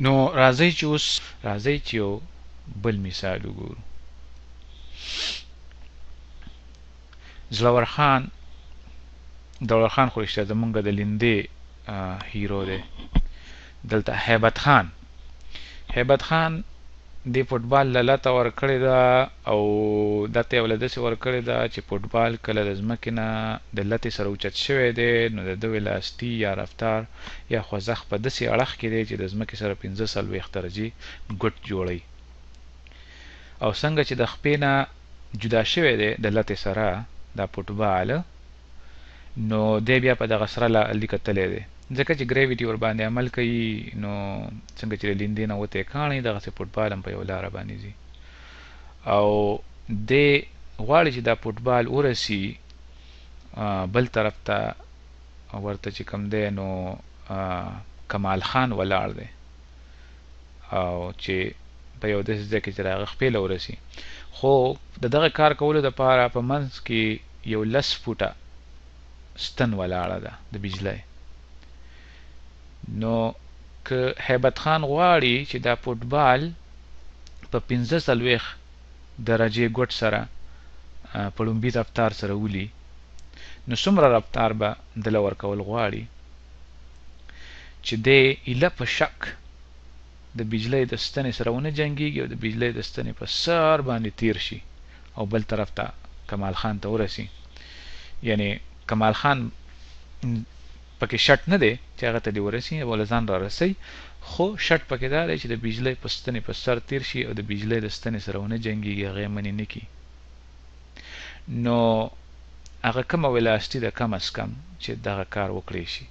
نو راځئ چې یو بل مثال وګورو. دولت خان خو رښتیا زمونږ د لیندې هیرو دی. دلته هیبت خان د فوټبال لته ورکړې ده او دته یې ولدسې ورکړې ده چې فوټبال کله د ځمکې نه د لتې سره اوچت شوی دی نو د ده ولاستي یا رفتار یا خوځښت په داسې اړخ کې دی چې د ځمکې سره 45 درجې ګوټ جوړوي، او څنګه چې د خپې نه جدا شوی دی د لتې سره دا فوټبال، نو دی بیا په دغه سره لیکتلی دی ځکه چې ګریویټي ور باندې عمل کوي. نو څنګه چې د لیندې نه وتی کاڼي دغسې فوټبال هم په یو لاره باندې ځي، او دی غواړي چې دا فوټبال ورسي بل طرف ته. ورته چې کوم دی نو کمال خان ولاړ دی او چې په یو داسې ځای کې چې د هغه خپې له ورسي، خو د دغه کار کولو دپاره په منځ کې یو 10 فوټه ستن ولاړه ده د بجلی. نو که هیبت خان غواړي چې دا فوټبال په 45 درجې ګوټ سره په لومبي رفتار سره ولي، نو څومره رفتار به دله ورکول غواړي چې دی ایله په شک د بجلی د ستنې سره ونه جنګېږي او د بجلی د ستنې په سر باندې تیر شي او بل طرف ته کمال خان ته ورسي. یعنی کمال خان پکې شرط نه دی چې هغه ته دې ورسي او له ځان را رسي، خو شرط پکې دا دی چې د بجلی په ستنې په سر تیر شي او د بجلی د ستنې سره ونه جنګېږي، هغه یې منې نه کړي. نو هغه کومه ولاستي ده کم از کم چې دغه کار وکړی شي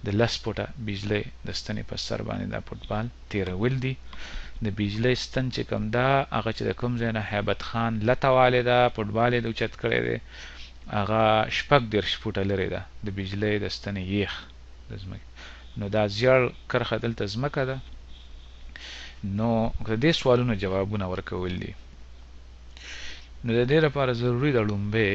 د 10 فوټه بجلی د ستنې په سر باندې دا فوټبال تیرول دي. د بجلی ستن چې کوم ده هغه چې د کوم ځای نه هیبت خان لته والې ده فوټبال یې د اوچت کړی دی هغه 36 فوټه لرې ده د بجلی د ستنې یخ د ځمکې. نو دا زیړ کرښه دلته ځمکه ده. نو د دې سوالونو جوابونه ورکول دي. نو د دې لپاره ضروري ده لومبی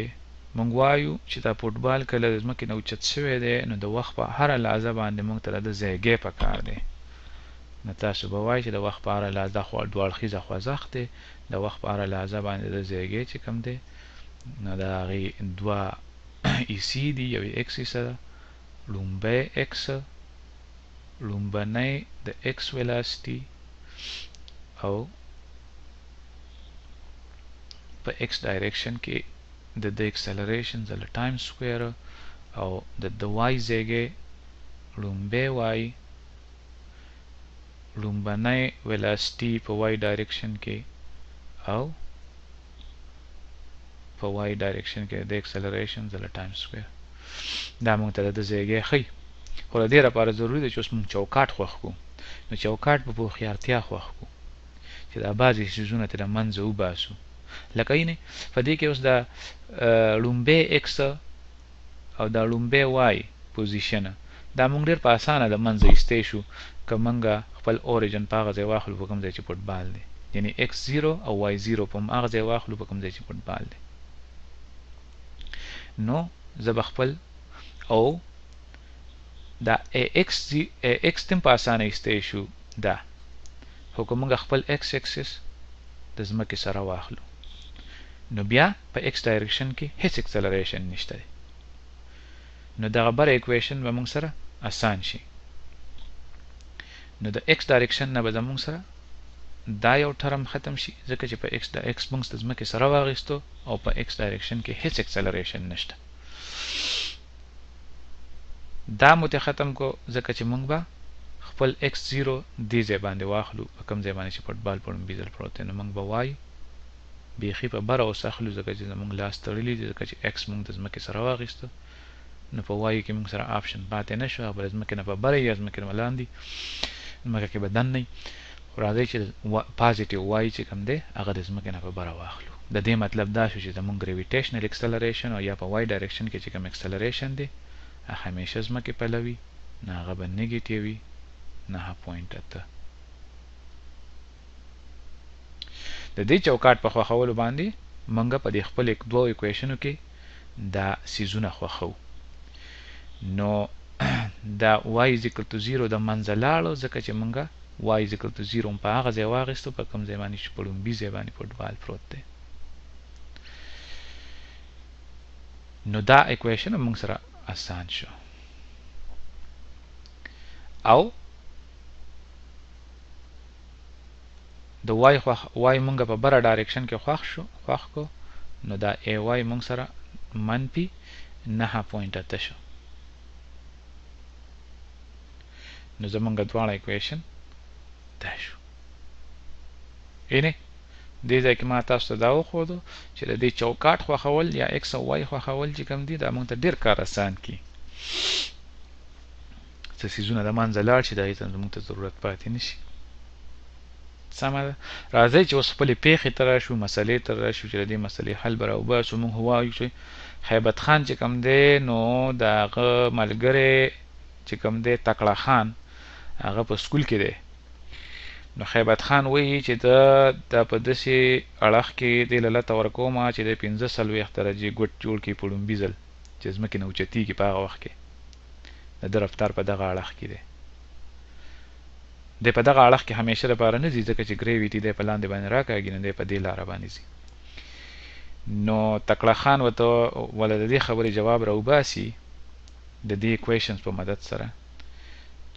مونږ وایو چې دا فوټبال کله د ځمکې نه اوچت شوی دی نو د وخت په هره لحظه باندې مونږ ته د ځایګی پکار دی. نو تاسو به وایئ چې د وخت په هره لحظه دوه اړخیزه خوځښت دی، د وخت په هره لحظه باندې د ځایګی چې کوم دی نو د هغې دوه ایسي دي، یو یې اکس ایسه ده، لومبی اکس لومبنی د اکس ویلاسټي او په اکس ډایرکشن کې د اکسلریشن ځله ټایم سکویر او د وای ځایګی لومبی وای لومبنی ویلاسټي په وای ډایرکشن کې او په وای ډایرکشن کې د اکسلریشن ځله ټایم سکویر. دا مونږ ته د ځایګی ښیي، خو د دې لپاره ضروري ده چې اوس مونږ چوکاټ خوښ کړو. نو چوکاټ به په هوښیارتیا خوښ کړو چې دا بعضې څیزونه ترې له منځه وباسو. لکه اینې په دې کې اوس د لومبی ایکس او د لومبی وای پوزیشنه دا مونږ ډېر په اسانه د منځه ایستی شو که مونږ خپل اوریجن په هغه ځای واخلو په کوم ځای چې فوټبال دی، یعنې ایکس 0 او وای 0 په هغه ځای واخلو په کوم ځای چې فوټبال دی. نو زه به خپل او دا ایکس تم په اسانه ایستی شو دا، خو که مونږ خپل ایکس اکسس د ځمکې سره واخلو نو بیا په ایکس ډایرکشن کې هیڅ اکسلریشن نشته دی. نو دغه بره ایکویشن به مونږ سره اسان شي. نو د ایکس ډایرکشن نه به زمونږ سره دا یو ټرم ختم شي ځکه چې په ایکس مونږ د ځمکې سره واخیستو او په ایکس ډایرکشن کې هیڅ اکسلریشن نشته. دا مو ته ختم کو ځکه چې مونږ به خپل ایکس 0 دې ځای باندې واخلو په کوم ځای باندې چې فوټبال په لومبي ځل پروت دی. نو مونږ به وای بیخي په بره اوس اخلو ځکه چې زمونږ لاس تړلی دی ځکه چې ایکس مونږ د ځمکې سره واخیستو. نو په وای کې مونږ سره آپشن پاتې نه شو، هغه به د ځمکې نه په بره یا ځمکې نه لاندې ځمکه کې به دننه وي. راځئ چې پازیټیو وای چې کوم دی هغه د ځمکې نه په بره واخلو. د دې مطلب دا شو چې زمونږ ګریویټیشنل اکسلریشن او یا په وای ډایرکشن کې چې کوم اکسلریشن دی همیشه ځمکې پلوي، نه هغه به نیګیټیو وي نه 0.8. د دې چوکاټ په خوښولو باندې مونږ په دې خپل دوه ایکویشنو کې دا سیزونه خوښو. نو دا y = 0 د منځه لاړو ځکه چې مونږ y is equal to 0 په هغه ځای واغېستو په کوم ځای باندې چې په لومبي ځای باندې فوټبال پروت دی. نو دا اکویشن موږ سره آسان شو. او د y موږ په بره ډایرکشن کې خوښ کو نو دا ay موږ سره منفي 9.8 شو. نو زمونږ دواړه اکویشن دا شو. یعنی دې ځای کې ما تاسو ته دا وښودو چې د دې چوکاټ خوښول یا x او y خوښول چې کوم دي دا موږ ته ډېر کار آسان کړي. څه څیزونه د منځه لاړ شي د هغې ته زموږ ته ضرورت پاتې نه شي. سمه ده. راځئ چې اوس خپلې پېښې ته راشو، مسلې ته راشو چې د دې مسلې حل به راوباسو. موږ وایو چې هیبت خان چې کوم دی نو د هغه ملګری چې کوم دی تکړه خان هغه په سکول کې دی. نو هیبت خان وایي چې د په داسې اړخ کې دې له لته ورکومه چې د 45 درجې ګوټ جوړ کړي په لومبي ځل چې ځمکې نه اوچتېږي په هغه وخت کې. د ده رفتار په دغه اړخ کې دی. دی په دغه اړخ کې همیشه لپاره نه ځي ځکه چې ګریویټي دی په لاندې باندې راکاږي نو دی په دې لاره باندې ځي. نو تکړه خان ولې د دې خبرې جواب راوباسي د دې اکویشنز په مدد سره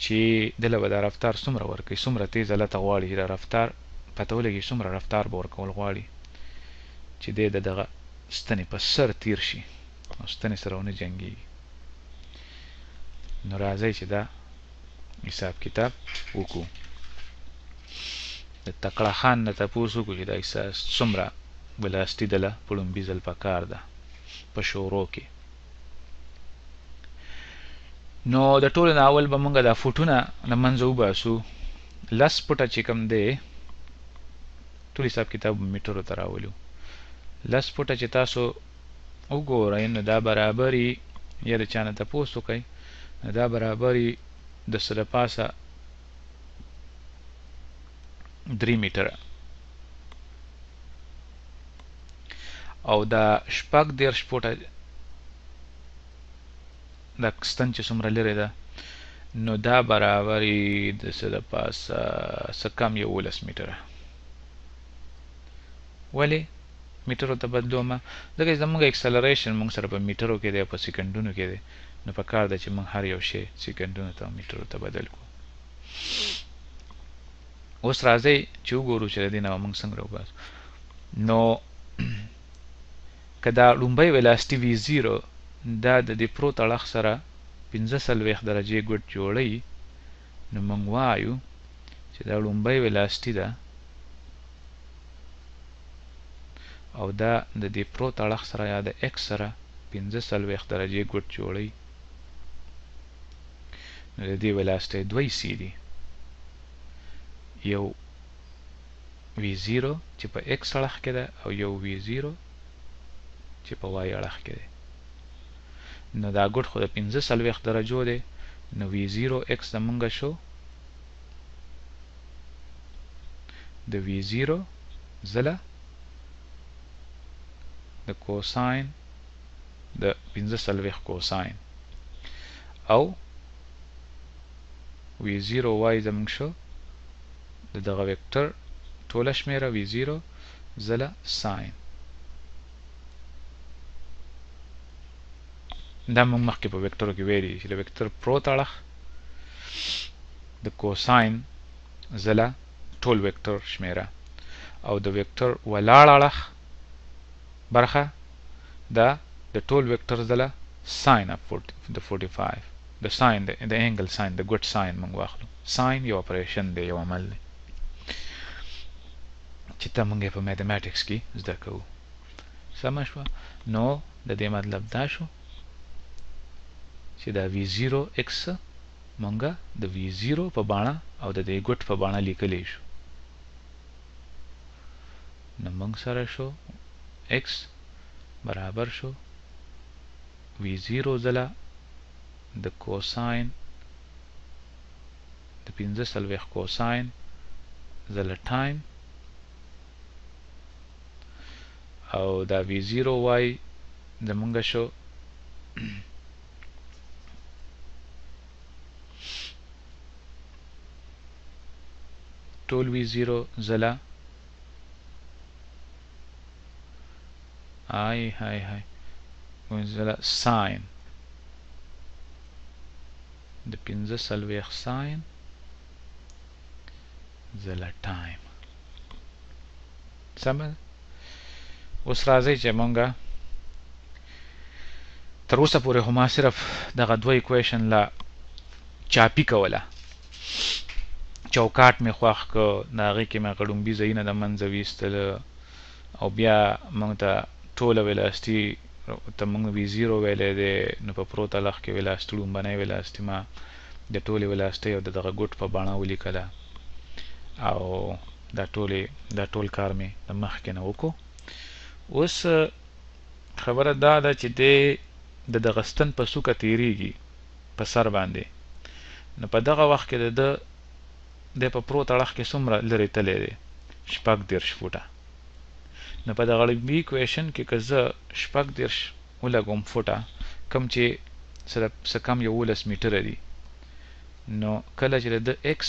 چې دله به دا رفتار څومره ورکوي، څومره تیزه لته غواړي دا رفتار پته ولګي څومره رفتار به ورکول غواړي چې دی د دغه ستنې په سر تیر شي او ستنې سره ونه جنګېږي. نو راځئ چې دا حساب کتاب وکړو. د تکړه خان نه تپوس وکړو چې دا احساس څومره ولاسټي دله په لومبي ځل په کار ده په شورو کې. نو د ټولو نه اول به موږ دا فوټونه له منځه وباسو. 10 فوټه چې کوم دی ټول حساب کتاب میټرو ته راولو. 10 فوټه چې تاسو وګورئ نو دا برابري یا د چا نه تپوس وکئ نو دا برابري د څه دپاسه 3 میټره او دا 14 فوټه دا ستن چې څومره لرې ده نو دا برابري د څه دپاسه څه کم 11 میټره. ولې میټرو ته بدلومه؟ ځکه چې زموږ اکسلریشن موږ سره په میټرو کې دی او په سیکنډونو کې دی نو په کار ده چې موږ هر یو شی سیکنډونو ته او میټرو ته بدل کړو. اوس راځئ چې وګورو چې د دې نه به موږ څنګه راوباسو. نو که دا لومبی ویلاسټي V0 دا د دې پروت اړخ سره 45 درجې ګوټ جوړوي نو موږ وایو چې دا لومبی ویلاسټي ده او دا د دې پروت اړخ سره یا د x سره 45 درجې ګوټ جوړوي نو د دې ویلاسټي دوی سی دي. یو V0 چې په x اړخ کې ده او یو V0 چې په y اړخ کې ده. نو دا ګوټ خو د 45 درجو دی نو V0 x زمونږ شو د V0 ځله د کوساین د 45 کوساین او V0y زمونږ شو د دغه ویکټر ټوله شمیره V0 ځله ساین. دا موږ مخکې په ویکټرو کې ویلي چې د ویکټر پروت اړخ د کوساین ځله ټول ویکټر شمیره او د ویکټر ولاړ اړخ برخه دا د ټول ویکټر ځله ساین اف د 45 د ساین د انګل ساین د ګوټ ساین موږ واخلو. ساین یو اپریشن دی یو عمل دی چې ته موږ په میتھمیټکس کې زده کوو. سمه شوه؟ نو د دې مطلب دا شو چې دا V0 x مونږه د V0 په باڼه او د دې ګوټ په باڼه لیکلی شو. نو مونږ سره شو x برابر شو V0 ځله د کوساین د 45 کوساین ځله ټایم او دا V0y زمونږ شو ټول وی 0 زلا هاي زلا ساين د 15 ساين زلا ټایم سمه. اوس راځي چې مونږه تر اوسه پورې هما صرف دغه دوه ایکویشن لا چاپی کوله چوکاټ مې خوښ که د هغې کې مې غړومبي ځایونه د منځه ویستله او بیا مونږ ته ټوله ویلاسټي ته مونږ وی 0 ویلی دی نو په پروت الخ کې ویلاسټي لومبنۍ ویلاسټي ما د ټولې ویلاسټۍ او د دغه ګوټ په بڼه ولیکله او دا ټول کار مې د مخکې نه وکړو. اوس خبره دا ده چې دی د دغه ستن په څوکه تیریږي په سر باندې نو په دغه وخت کې د په پروت اړخ کې څومره لرې تللی دی 14 فوټه نو په دغه لومبي ایکویشن کې که زه 14 ولګوم فوټه کوم چې څه کم 11 میټره دي نو کله چې د x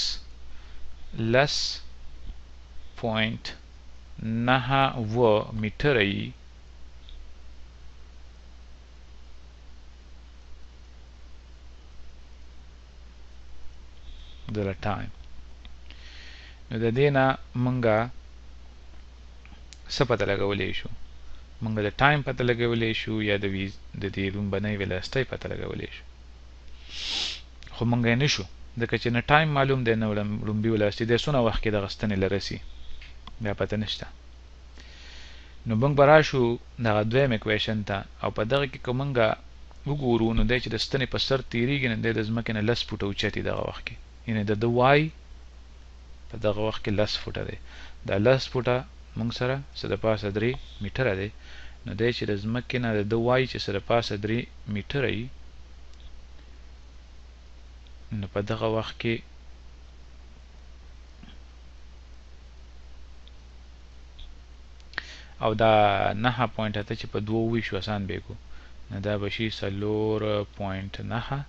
لس پوینټ 9 میټره یي د ټایم نو د دې نه مونږه څه پته لګولی شو مونږ د ټایم پته لګولی شو یا د دې لومبنۍ ویلاسټۍ پته لګولی شو خو مونږ یې نه شو ځکه چې نه ټایم معلوم دی نه لومبي ویلاسټي دی څونه وخت کې دغه ستنې له رسي بیا پته نشته نو مونږ به راشو دغه دویم ایکویشن ته او په دغه کې که مونږه وګورو نو دی چې د ستنې په سر تیریږي نو دی د ځمکې نه 10 فوټه اوچت دغه وخت کې یعنې د وای په دغه وخت کې 10 فوټه دی دا 10 فوټه مونږ سره څه د پاسه 3 میټره دی نو دی چې د ځمکې نه د وای چې څه د پاسه 3 میټره یي نو په دغه وخت کې او دا 9.8 چې په 2 ویشو آسان بیکو نو دا بشي 4.9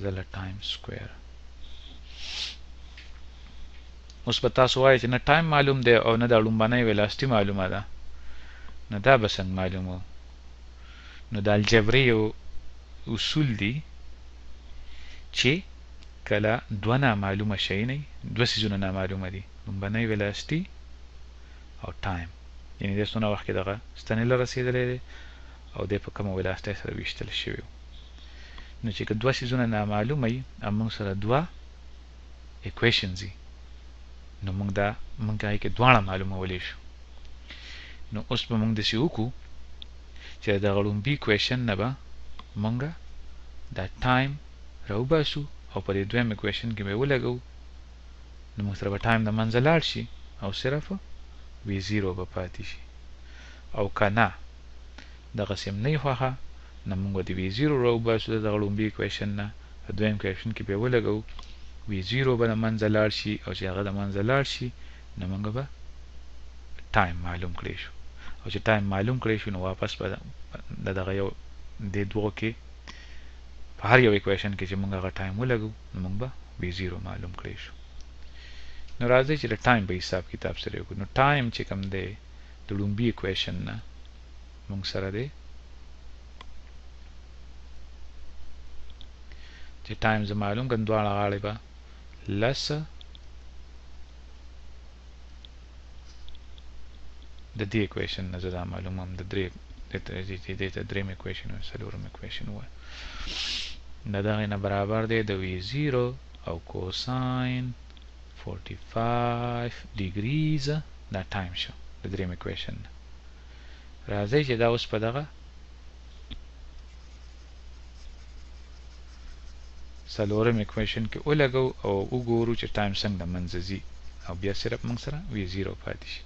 زله ټایم سکویر. اوس په تاسو وایي چې نه ټایم معلوم دی او نه د لومبنۍ ویلاسټي معلومه ده نو دا به څنګه معلومو نو د الجبرې یو اصول دي چې کله دوه نامعلومه شی نه دوه څیزونه نامعلومه دي لومبنۍ ویلاسټي او ټایم یعنې دی څونه وخت کې دغه ستنې له رسېدلی دی او دی په کومه ویلاسټۍ سره ویشتل شوي نو چې که دوه څیزونه نامعلومه وي او موږ سره دوه ایکویشنز وي نو موږ هغې کې دواړه معلومولی شو نو اوس به موږ داسې وکړو چې د دغه لومبي ایکویشن نه به موږ دا ټایم راوباسو او په دې دویم ایکویشن کې به یې ولګوو نو موږ سره به ټایم د منځه لاړ شي او صرف وی 0 به پاتې شي او که نه دغسې هم نه یې خوښه نو موږ به د وی 0 راوباسو د دغه لومبي ایکویشن نه په دویم ایکویشن کې به یې ولګوو وی 0 به د منځه لاړ شي او چې هغه د منځه لاړ شي نو موږ به ټایم معلوم کړی شو او چې ټایم معلوم کړی شو نو واپس به د دغه یو دې دوو کې په هر یو ایکویشن کې چې موږ هغه ټایم ولګو نو موږ به وی 0 معلوم کړی شو. نو راځئ چې د ټایم په حساب کتاب سره وکړو نو ټایم چې کوم دی د لومبي ایکویشن نه موږ سره دی چې ټایم زه معلوم کړم دواړه غاړې به لس د دې ایکویشن نه زه دا معلوموم د دې ته درېیم ایکویشن او څلورم ایکویشن ووایه د دغې نه برابر دی د وی 0 او کوساین 45 ډیګریز دا ټایم شو د درېیم ایکویشن نه. راځئ چې دا اوس په دغه څلورم ایکویشن کې ولګو او وګورو چې ټایم څنګه د منځه ځي او بیا صرف موږ سره وی 0 پاتې شي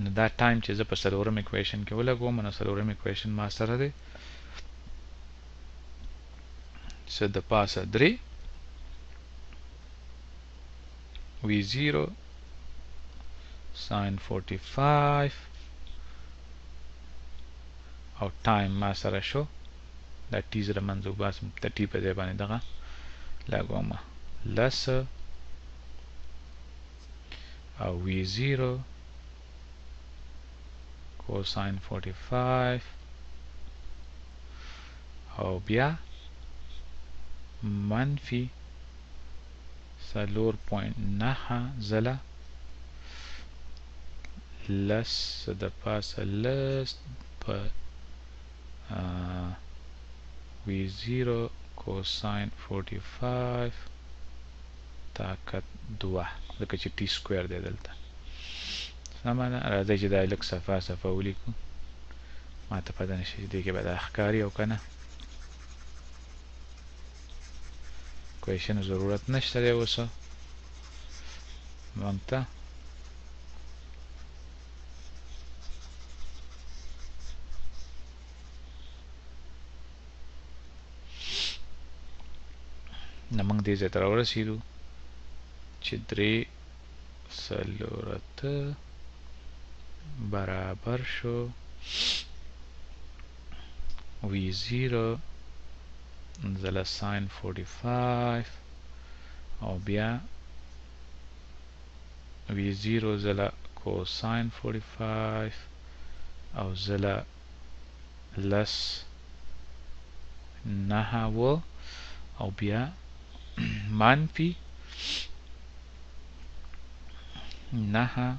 نو دا ټایم چې زه په څلورم ایکویشن کې ولګوم نو څلورم ایکویشن ما سره دی څه د پاسه 3 وی 0 ساین 45 او ټایم ما سره شو دا ټي زره منځ وباسم د ټي په ځای باندې دغه لګوم لس او V0 cosine 45 او بیا منفي 4.9 زله لس د پاسه لس په V0 cosine 45 طاقت 2 ځکه چې टी سکویر دی دلته سمه ده. راځئ چې دا لږ صفحه صفحه ولیکو ما ته پته نشي چې دې کې به دا ښکاري او که نه کویشن ضرورت نشته دی اوس موږ ته نه موږ دې ځای ته راورسېدو چې 3 څلور برابر شو V0 زله ساین 45 او بیا V0 زله کوساین 45 او زله لس 9 او بیا منفی 9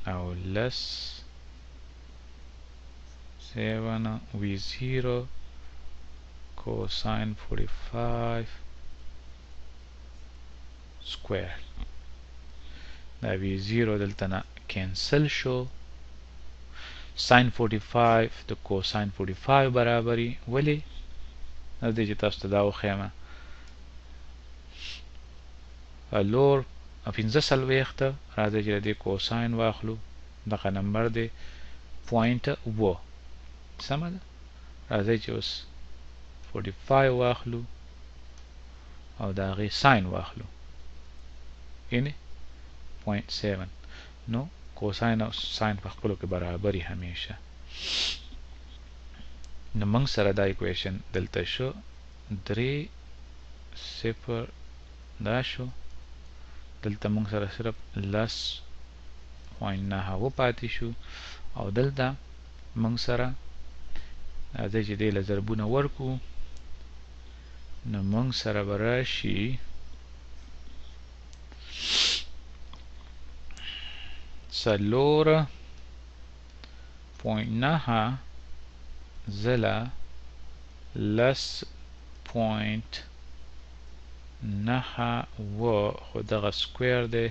او لس 7 V0 cosine 45 square دا V0 دلته نه کینسل شو sin 45 د cosine 45 برابري ولی دې چې تاسو ته دا وښیمه لور 15 راځي چې د کوساین واخلو دغه نمبر دی 0.1 سمه ده. راځي چې اوس 45 واخلو او د هغې ساین واخلو یعنې 0.7 نو کوساین او ساین په خپلو کې برابري همیشه نو موږ سره دا ایکویشن دلته شو 3 0 دا شو دلته موږ سره صرف لس 0.9 پاتې شو او دلته موږ سره راځئ چې دې له ضربونه ورکو نو موږ سره به راشي څلور 0.9 زله لس 0.9 خو دغه سکویر دی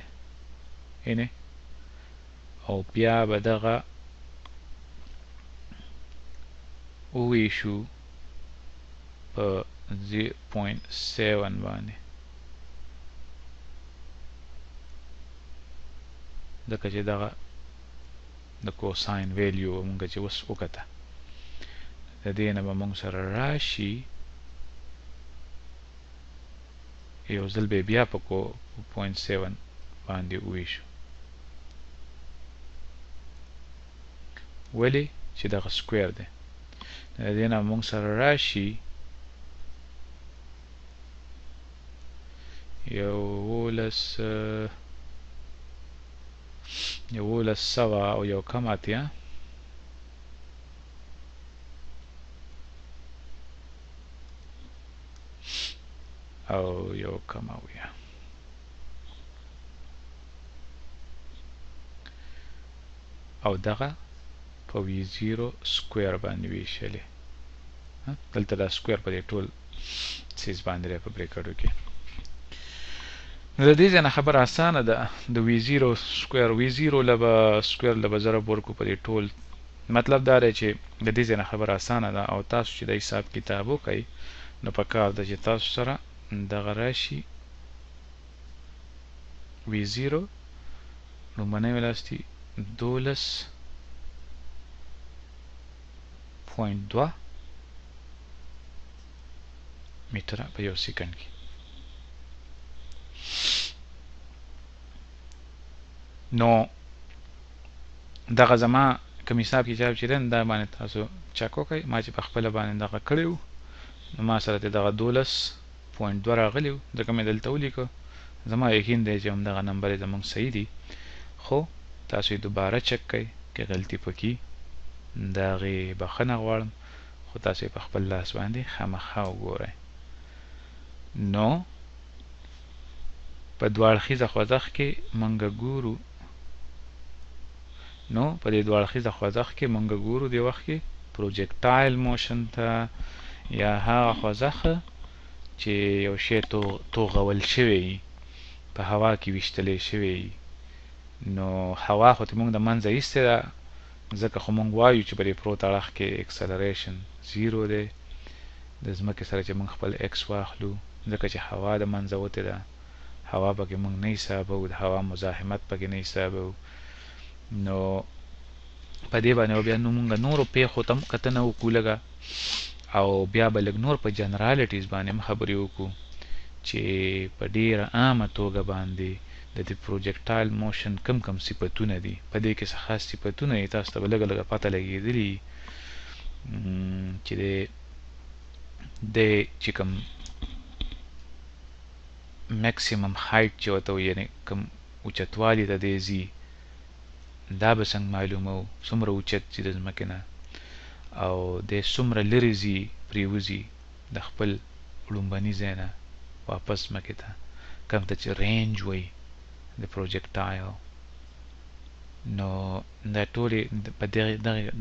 اینه او بیا به دغه وویشو په 0.7 باندې ځکه چې دغه د کوساین ویلیو مونږ چې اوس وکته د دې نه به مونږ سره راشي یو ځل به بیا په 0.7 باندې وویشو ولې چې دغه سکویر دی د دې نه مونږ سره راشي یولس سوه او یو کم اتیا او یو کم اویا او دغه په V0 سکویر باندې ویشلې دلته دا سکویر په دې ټول سیز باندې په بریکټو کې نو د دې ځای نه خبره اسانه ده د V0 سکویر V0 لبه سکویر لبه ضرب ورکو په دې ټول مطلب دا دی چې د دې ځای نه خبره اسانه ده او تاسو چې د حساب کتاب وکئ نو پکار ده چې تاسو سره دغه راشي V0 لومړنی ولاستی 12.2 متره په یو سکند کې نو دغه زما کوم حساب کتاب چې دا باندې تاسو چک وکئ ما چې په خپله باندې دغه کړی و نو ما سره دغه 12.2 راغلی و ځکه مې دلته ولیکه زما یقین دی چې همدغه نمبر زمونږ صحیح دی خو تاسو یې دوباره چک کړئ که غلطي پکې د هغې بخښنه غواړم خو تاسو یې په خپل لاس باندې خامخا وګورئ نو په دوه اړخیزه خوځښت کې مونږ ګورو نو په دې دوه اړخیزه خوځښت کې مونږ ګورو دې وخت کې پروجیکټایل موشن ته یا هغه خوځښت چې یو شی توغول شوی په هوا کې ویشتلی شوی نو هوا خو ته مونږ د منځه ایستې ده ځکه خو مونږ وایو چې په دې پروت اړخ کې اکسلریشن 0 دی د ځمکې سره چې مونږ خپل ایکس واخلو ځکه چې هوا د منځه وتې ده هوا پکې مونږ نه حسابوو د هوا مزاحمت پکې نه حسابوو نو په دې باندې بیا نو مونږ نورو پیښو ته هم کتنه وکړو لږه او بیا به لږ نور په جنرالټیز باندې هم خبرې وکړو چې په ډیره عامه توګه باندې د دې پروجیکټایل موشن کم صفتونه دي په دې کې څه خاص صفتونه یې تاسو ته به لږه لږه پته لګېدلي چې د چې کوم میکسیمم هایټ چې ورته وایي یعنې کوم اوچتوالي ته دی ځي دا به څنګه معلوموو څومره اوچت ځي د ځمکې نه او د څومره لرې ځي پرېوځي د خپل لومبني ځای نه واپس ځمکې ته کوم ته چې رینج وایي د پروجیکټایل نو دا ټولې په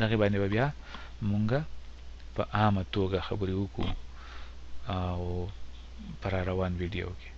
دغې باندې به بیا مونږ په عامه توګه خبرې وکړو او په را روان ویډیو کې